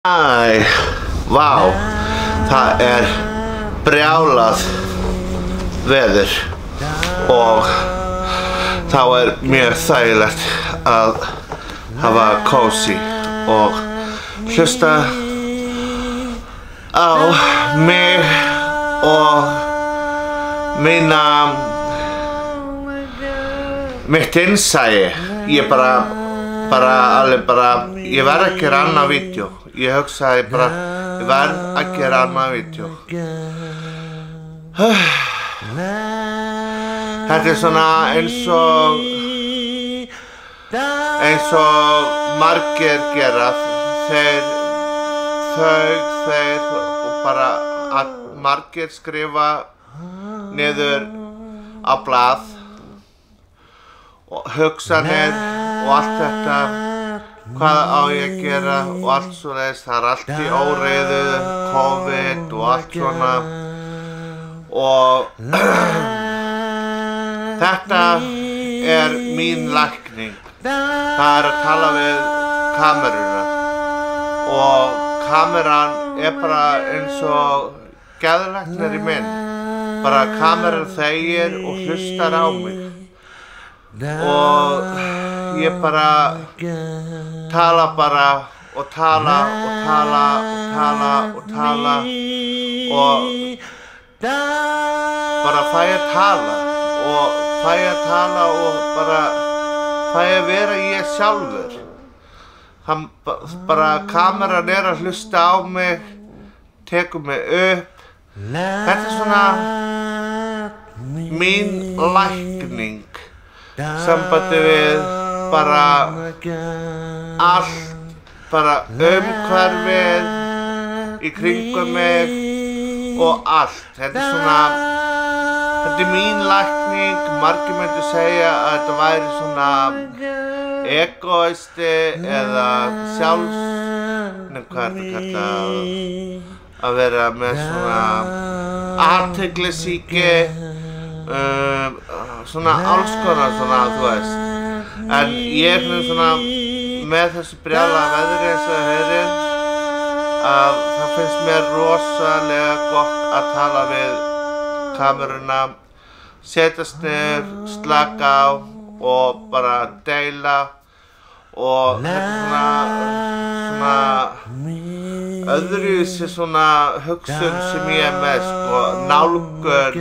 Vá, það brjálað veður og þá mjög þægilegt að hafa kósí og hlusta á mig og mitt innsæi. Ég ég verð að gera annað vídeó. Ég hugsaði ég verð að gera annað vídeó. Þetta svona eins og margir gera. Þeir og að margir skrifa niður á blað og hugsanir og allt þetta, hvað á ég að gera og allt svoleiðis. Það allt í óreiðu, COVID og allt svona og þetta mín lækning. Það að tala við kameruna og kameran eins og geðlæknir í minn. Kameran þegir og hlustar á mig og ég tala og tala og fæ að tala og fæ að vera ég sjálfur. Kameran að hlusta á mig, tekur mig upp. Þetta svona mín lækning. Sambandi við allt, umhverfið í kringum mig og allt. Þetta mín lækning. Margir myndu segja að þetta væri svona egoisti eða hvað þetta kallað, að vera með svona athyglisýki, svona alls konar þú veist. En ég svona með þessu brjálaða veðri eins og heyrið að það finnst mér rosalega gott að tala við kameruna, setjast niður, slaka á og deila og þetta svona öðruvísi svona hugsun sem ég með, nálgun,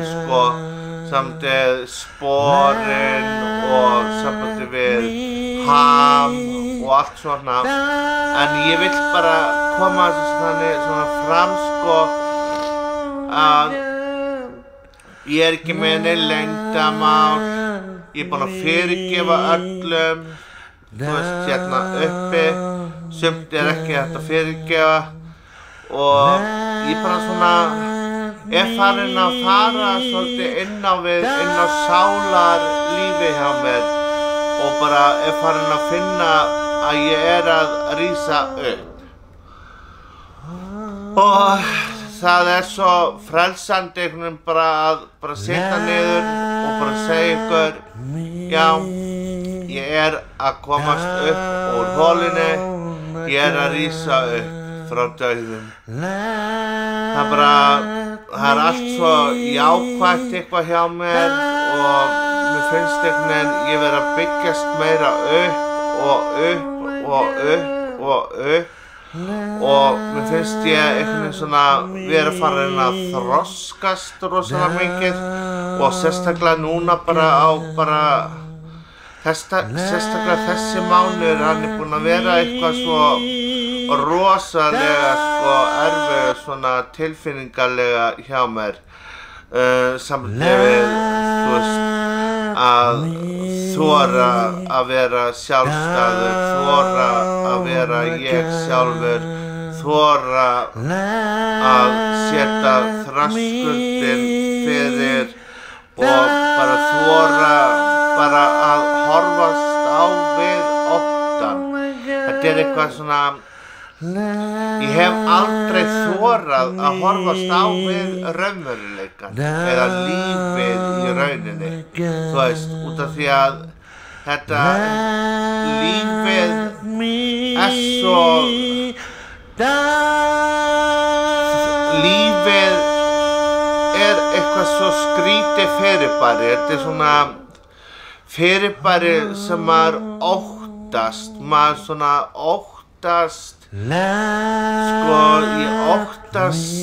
samtið sporin og sambandi við ham og allt svona. En ég vill koma svona fram að ég ekki með neinn leyndarmál. Ég búinn að fyrirgefa öllum, þú veist, hérna uppi. Sumt ekki hægt að fyrirgefa og ég svona farin að fara svolítið inn á sálarlífi hjá mér og farin að finna að ég að rísa upp. Og það svo frelsandi að sitja niður og segja ykkur, já, ég að komast upp úr holunni, ég að rísa upp frá dauðum. Það allt svo jákvætt eitthvað hjá mér og mér finnst ég vera að byggjast meira upp og mér finnst ég svona vera farin að þroskast rosalega mikið og sérstaklega núna sérstaklega þessi mánuður, hann búinn að vera eitthvað svo rosalega erfiður svona tilfinningalega hjá mér, samtidig við, þú veist, að þora að vera sjálfstæður, þora að vera ég sjálfur, þora að setja þröskuldinn fyrir og þora að horfast á við óttann. Þetta eitthvað svona, ég hef aldrei þorað að horfast á við raunveruleikann eða lífið í rauninni, þú veist, út af því að þetta lífið svo lífið eitthvað svo skrítið fyrirbæri. Þetta svona fyrirbæri sem maður óttast. Maður svona óttast, ég óttast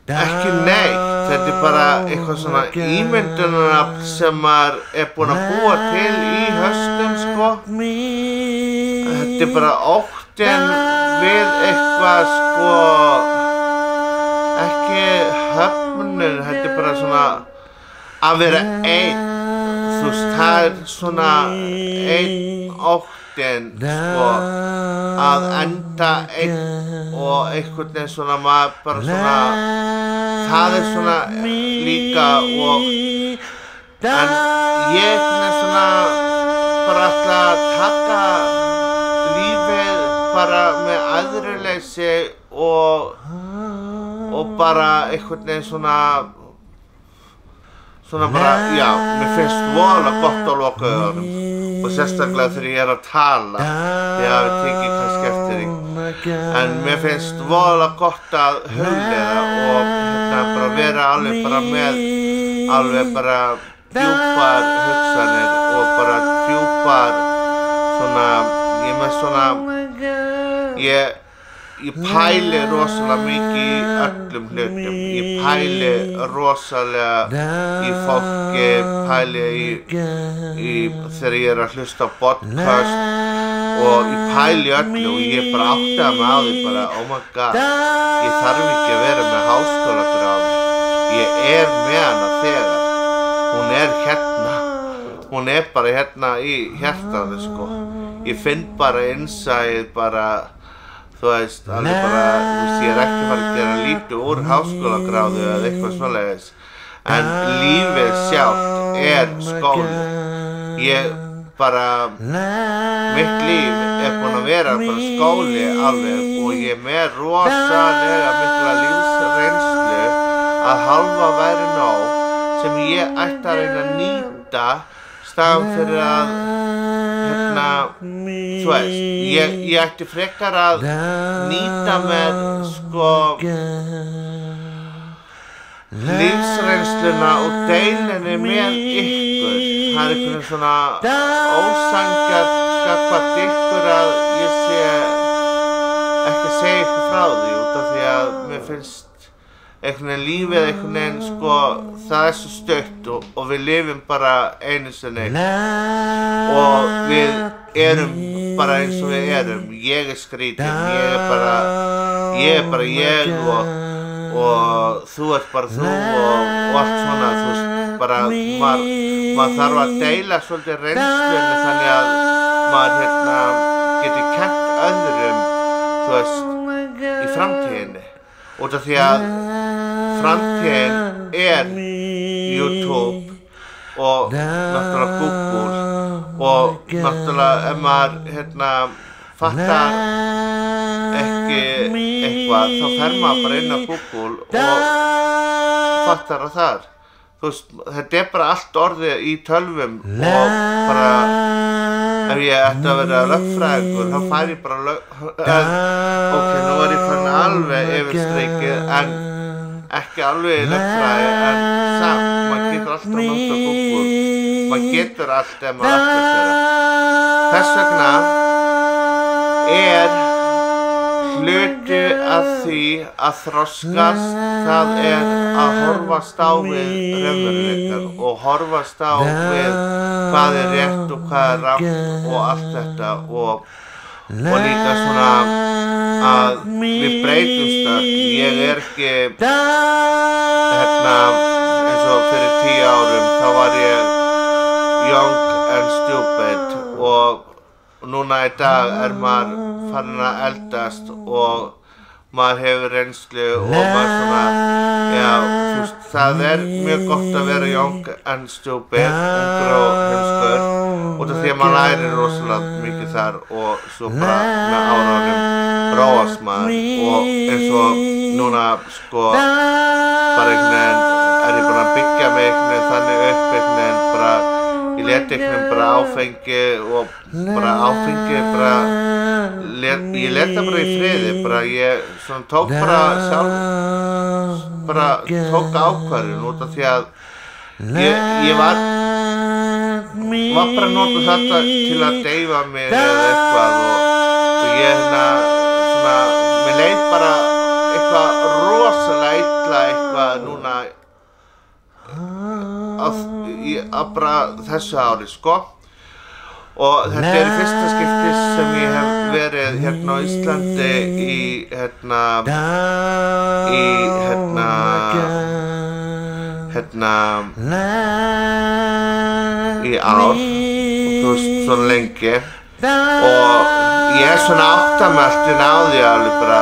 ekki neitt. Þetta bara eitthvað svona ímyndunarafl sem maður búinn að búa til í hausnum, Þetta bara óttinn við eitthvað, ekki höfnun. Þetta bara svona að vera einn. Það svona einn óttinn, að enda einn og einhvern veginn svona maður bara svona, það svona líka en ég svona bara ætla að taka lífið bara með æðruleysi og bara einhvern veginn svona bara, já, mér finnst voðalega gott á lokaaugunum og sérstaklega þegar ég að tala. Ég hafi tekið kannski eftir því. En mér finnst voðalega gott að hugleiða og bara vera alveg bara með alveg bara djúpar hugsanir og bara djúpar svona, ég með svona, ég pæli rosalega mikið í öllum hlutum. Ég pæli rosalega í fólki, pæli í þegar ég að hlusta á podcast og ég pæli öllu og ég bara áttaði mig á því bara, oh my god, ég þarf ekki að vera með háskólagráðu. Ég með hana þegar. Hún bara hérna í hjartanu, Ég finn bara innsæið bara, þú veist, alveg bara, ég ekki að fara að gera lítið úr háskólagráðu eða eitthvað svoleiðis. En lífið sjálft skóli. Mitt líf búinn að vera bara skóli alveg og ég með rosalega mikla lífsreynslu að halva væri nóg sem ég ætti að reyna að nýta staðan fyrir að þú veist, ég ætti frekar að nýta með lífsreynsluna og deilinni með ykkur. Það einhvern svona ósanngjarnt gagnvart ykkur að ég sé ekki að segja ykkur frá því út af því að mér finnst einhvern veginn lífið einhvern veginn það svo stutt og við lifum bara einu sinni og við erum bara eins og við erum. Ég skrítinn, ég bara ég og þú bara þú og allt svona, þú veist, bara maður þarf að deila svolítið reynslunni þannig að maður geti kennt öðrum, þú veist, í framtíðinni. Út af því að framtíðin YouTube og náttúrulega Google og náttúrulega ef maður fattar ekki eitthvað þá fer maður bara inn á Google og fattar það þar. Þú veist, þetta bara allt orðið í tölvum og bara ef ég ætti að vera lögfræðingur þá fær ég bara ok, nú ég farin alveg yfir streikið en ekki alveg í lögfræði en samt, maður getur alltaf náttúrulega Google, maður getur allt ef maður ætti að gera. Þess vegna hluti af því að þroskast, það að horfast á við raunveruleikann og horfast á við hvað rétt og hvað rangt og allt þetta og líka svona að við breytumst öll. Ég ekki eins og fyrir 10 árum þá var ég young and stupid og núna í dag maður farin að eldast og maður hefur reynslu og maður svona, já, þú veist, það mjög gott að vera young and stupid, ungur og heimskur út af því að maður lærir rosalega mikið þar og svo bara með árunum róast maður og eins og núna, bara einhvern veginn ég bara að byggja mig einhvern veginn þannig upp einhvern veginn bara ég leti einhvern veginn bara áfengi og bara áfengi bara ég let það bara í friði, bara ég svona tók bara sjálf, bara tók ákvörðun út af því að ég var bara að nota þetta til að deyfa mig eða eitthvað og ég svona, mér leið bara eitthvað rosalega illa eitthvað núna á bara þessu ári, sko. Og þetta í fyrsta skipti sem ég hef verið hérna á Íslandi í ár, og þú veist, svona lengi. Og ég svona átta mig alltaf á því alveg bara,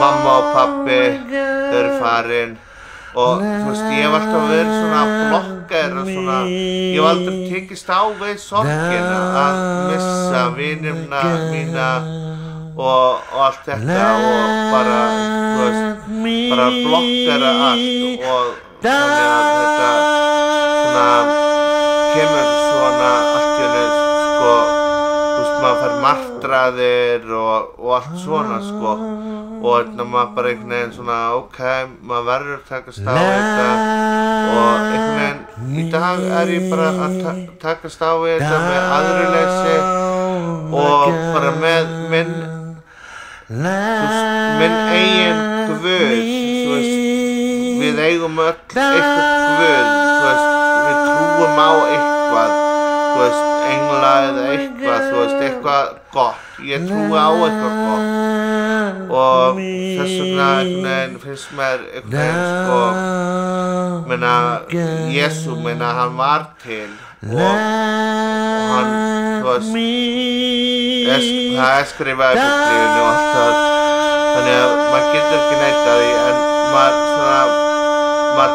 mamma og pabbi, þau eru farin. Og þú veist, ég hef alltaf verið svona blokkar og svona, ég hef aldrei tekist á við sorgina að missa vinina mína og allt þetta og bara, þú veist, bara blokkara allt og þannig að þetta svona kemur svona allt í henni, sko, þú veist, maður fær martraðir og allt svona, sko. Og maður bara einhvern veginn svona, ok, maður verður að takast á þetta og einhvern veginn í dag ég bara að takast á þetta með aðrileysi og bara með minn eigin guð, þú veist, við eigum öll eitthvað guð, þú veist, við trúum á eitthvað, þú veist, engla eða eitthvað, þú veist, eitthvað gott, ég trúi á eitthvað gott. Og þess vegna einhvern veginn finnst mér einhvern veginn, sko, meina, Jesú, meina, hann var til og hann, þú veist, það skrifað í Biblíunni og allt það, þannig að maður getur ekki neitað því, en maður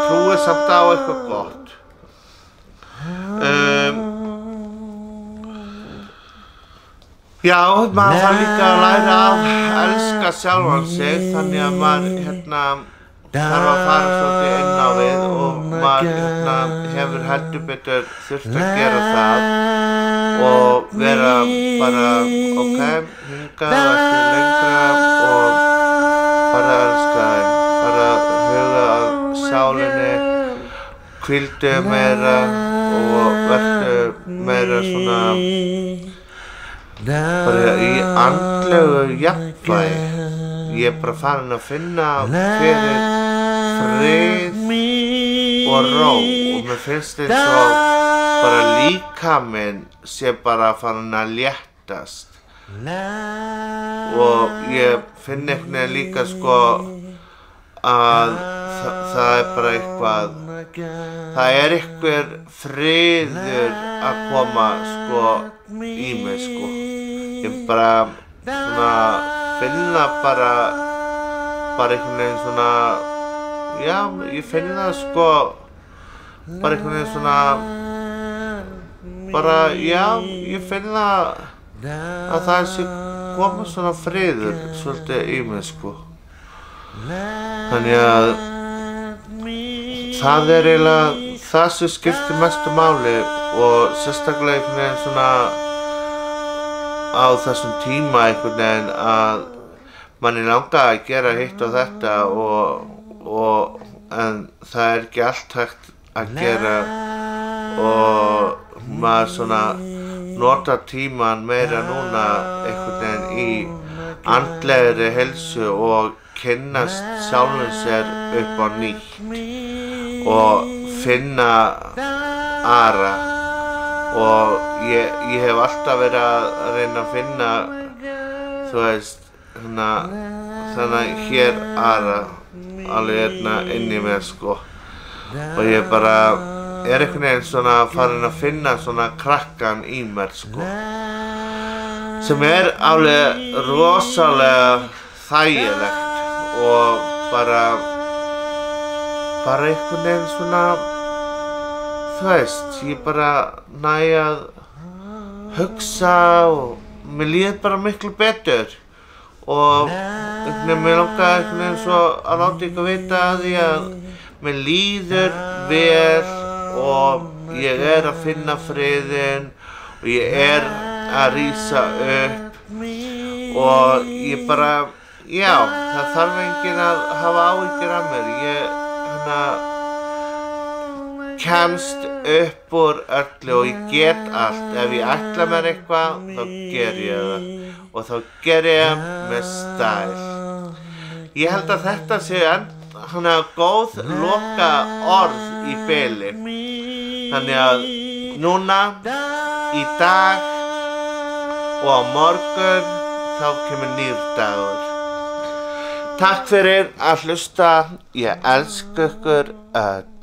trúir samt á eitthvað gott. Já, maður þarf líka að læra að elska sjálfan sig, þannig að maður þarf að fara svolítið inn á við og maður hefur heldur betur þurft að gera það og vera bara, ok, hingað ekki lengra og fara að elska þeim, fara að huga að sálinni, hvíldu meira og vertu meira svona bara í andlegu jafnvægi. Ég bara farin að finna fyrir frið og ró og mér finnst eins og bara líkaminn sé bara farin að léttast og ég finn einhvern veginn líka, sko, að það bara eitthvað, það einhver friður að koma, sko, í mig, sko. Ég bara svona finna bara einhvern veginn svona, já, ég finn það, sko, bara einhvern veginn svona, bara, já, ég finn það að það sé koma svona friður svolítið í mig, sko. Þannig að það eiginlega það sem skiptir mestu máli og sérstaklega einhvern veginn svona á þessum tíma einhvern veginn að manni langar að gera hitt og þetta en það ekki allt hægt að gera og maður svona nota tíman meira núna einhvern veginn í andlegri heilsu og kynnast sjálfum sér upp á nýtt og finna Ara og ég hef alltaf verið að reyna að finna, þú veist, þannig hér Ara alveg inni mér, sko, og ég bara einhvern veginn svona farin að finna svona krakkan í mér, sko, sem alveg rosalega þægilegt og bara einhvern veginn svona, þú veist, ég bara næ að hugsa og mér líður bara miklu betur og einhvern veginn mér langar einhvern veginn svo að láta ykkur vita að því að mér líður vel og ég að finna friðinn og ég að rísa upp og ég bara, já, það þarf enginn að hafa áhyggjur af mér. Ég kemst upp úr öllu og ég get allt. Ef ég ætla mér eitthvað, þá ger ég það og þá ger ég með stæl. Ég held að þetta sé góð loka orð í bili. Þannig að núna, í dag og á morgun, þá kemur nýr dagur. Takk fyrir að hlusta. Ég elska ykkur öll.